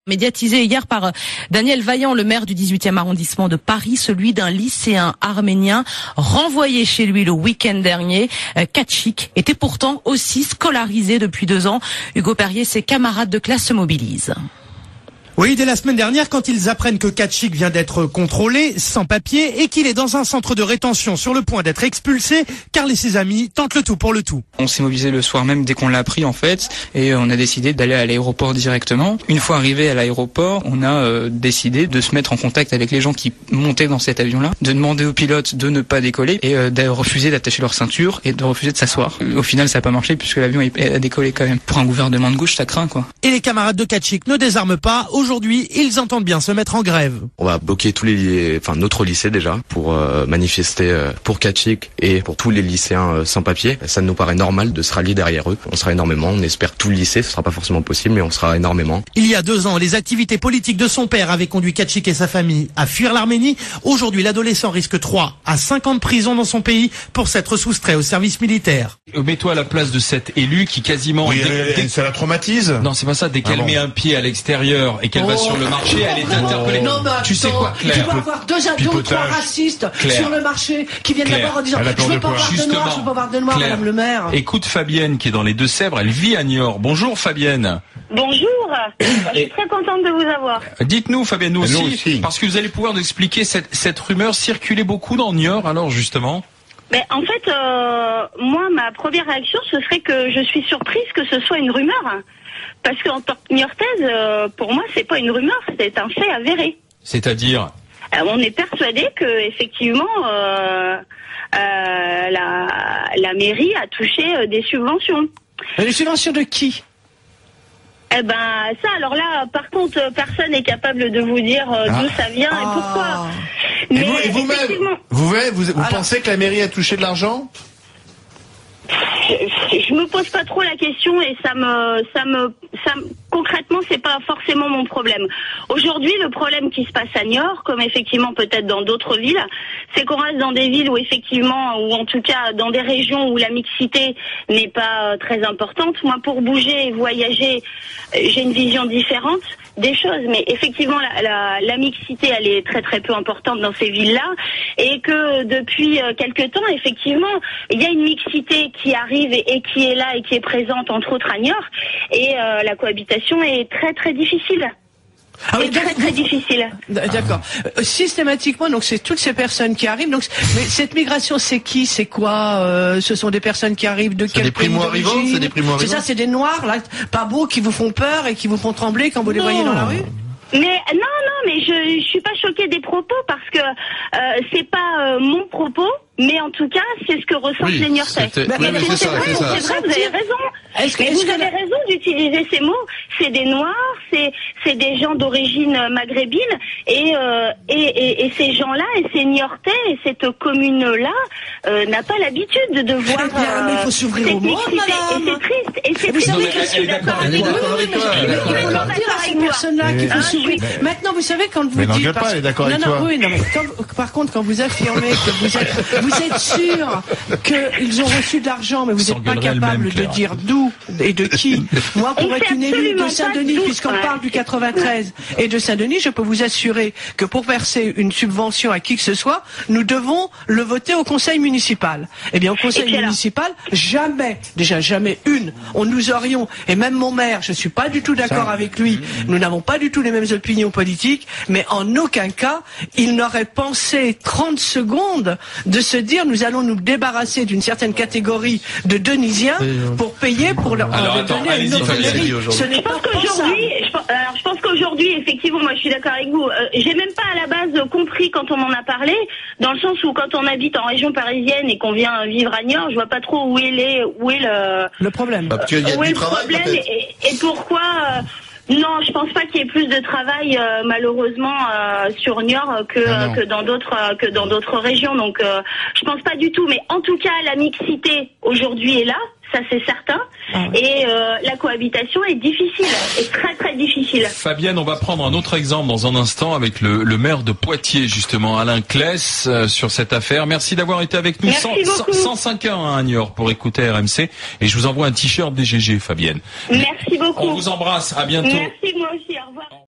Médiatisé hier par Daniel Vaillant, le maire du 18e arrondissement de Paris, celui d'un lycéen arménien renvoyé chez lui le week-end dernier. Kachik était pourtant aussi scolarisé depuis 2 ans. Hugo Perrier, ses camarades de classe se mobilisent. Oui, dès la semaine dernière, quand ils apprennent que Kachik vient d'être contrôlé, sans papier, et qu'il est dans un centre de rétention sur le point d'être expulsé, Karl et ses amis tentent le tout pour le tout. On s'est mobilisé le soir même dès qu'on l'a appris en fait, et on a décidé d'aller à l'aéroport directement. Une fois arrivé à l'aéroport, on a décidé de se mettre en contact avec les gens qui montaient dans cet avion-là, de demander aux pilotes de ne pas décoller, et de refuser d'attacher leur ceinture, et de refuser de s'asseoir. Au final, ça n'a pas marché, puisque l'avion a décollé quand même. Pour un gouvernement de gauche, ça craint quoi. Et les camarades de Kachik ne désarment pas. Aujourd'hui, ils entendent bien se mettre en grève. On va bloquer notre lycée déjà pour manifester pour Kachik et pour tous les lycéens sans papier. Ça nous paraît normal de se rallier derrière eux. On sera énormément, on espère tout le lycée, ce sera pas forcément possible, mais on sera énormément. Il y a 2 ans, les activités politiques de son père avaient conduit Kachik et sa famille à fuir l'Arménie. Aujourd'hui, l'adolescent risque 3 à 5 ans de prison dans son pays pour s'être soustrait au service militaire. Mets-toi à la place de cet élu qui quasiment... Oui, ça la traumatise. Non, c'est pas ça. Dès qu'elle met un pied à l'extérieur et qu'elle va sur le marché, elle est interpellée. Non, mais tu sais quoi, Claire? Tu vas avoir 2 ou 3 racistes sur le marché qui viennent d'abord en disant je veux pas voir de noir, je veux pas voir de noir, Claire, madame le maire. Écoute Fabienne qui est dans les Deux-Sèvres, elle vit à Niort. Bonjour Fabienne. Bonjour, je suis très contente de vous avoir. Dites-nous Fabienne, nous aussi, parce que vous allez pouvoir nous expliquer cette rumeur circulait beaucoup dans Niort alors justement. Mais en fait, moi ma première réaction ce serait que je suis surprise que ce soit une rumeur. Parce qu'en tant que niortaise, pour moi, c'est pas une rumeur, c'est un fait avéré. C'est-à-dire on est persuadé que effectivement, la mairie a touché des subventions. Les subventions de qui? Eh ben, ça, alors là, par contre, personne n'est capable de vous dire d'où ça vient et pourquoi. Mais et vous-même, vous pensez que la mairie a touché de l'argent? Je me pose pas trop la question et concrètement c'est pas forcément mon problème. Aujourd'hui le problème qui se passe à Niort, comme effectivement peut-être dans d'autres villes, c'est qu'on reste dans des villes où effectivement, ou en tout cas dans des régions où la mixité n'est pas très importante. Moi pour bouger et voyager, j'ai une vision différente des choses, mais effectivement la mixité elle est très très peu importante dans ces villes-là et que depuis quelque temps effectivement il y a une mixité qui arrive et qui est là et qui est présente entre autres à Niort et la cohabitation est très très difficile. Ah oui, très difficile. D'accord. Systématiquement, donc c'est toutes ces personnes qui arrivent. Donc, mais cette migration, c'est qui? C'est quoi? Ce sont des personnes qui arrivent de quel pays d'origine? C'est des primo-arrivants. C'est ça, c'est des noirs là, pas beaux, qui vous font peur et qui vous font trembler quand vous les voyez dans la rue? Mais non, mais je suis pas choquée des propos parce que c'est pas mon propos. Mais en tout cas, c'est ce que ressentent les Niortais. C'est vrai, vous avez raison. Mais vous avez raison d'utiliser ces mots. C'est des Noirs, c'est des gens d'origine maghrébine, et ces gens-là, et ces Niortais, et cette commune-là, n'a pas l'habitude de voir. Mais il faut s'ouvrir au monde, madame. Et c'est triste. Et c'est triste. Je suis d'accord avec vous. Il faut leur dire à ces personnes-là qu'il faut s'ouvrir. Maintenant, vous savez quand vous dites. Mais n'engueule pas, elle est d'accord avec toi. Oui, non, mais par contre, quand vous affirmez que vous êtes sûr qu'ils ont reçu de l'argent, mais vous n'êtes pas capable de dire d'où et de qui. Moi, pour être une élue de Saint-Denis, puisqu'on parle du 93 et de Saint-Denis, je peux vous assurer que pour verser une subvention à qui que ce soit, nous devons le voter au conseil municipal. Eh bien, au conseil municipal, jamais nous aurions, et même mon maire, je suis pas du tout d'accord avec lui, nous n'avons pas du tout les mêmes opinions politiques, mais en aucun cas, il n'aurait pensé 30 secondes de se dire nous allons nous débarrasser d'une certaine catégorie de Denisiens pour payer pour leur donner à une autre mairie. Ce n'est pas pensable. Je pense qu'aujourd'hui, effectivement, moi je suis d'accord avec vous, j'ai même pas à la base compris quand on m'en a parlé, dans le sens où quand on habite en région parisienne et qu'on vient vivre à Niort, je vois pas trop où est le problème. Où est le problème et pourquoi... Non, je pense pas qu'il y ait plus de travail malheureusement sur Niort que dans d'autres régions. Donc je pense pas du tout. Mais en tout cas, la mixité aujourd'hui est là, ça c'est certain. Et la cohabitation est difficile, est très très difficile. Fabienne, on va prendre un autre exemple dans un instant avec le maire de Poitiers justement, Alain Claes, sur cette affaire. Merci d'avoir été avec nous. 105.1 à Niort pour écouter RMC. Et je vous envoie un t-shirt DGG, Fabienne. Merci beaucoup. On vous embrasse. À bientôt. Merci, moi aussi.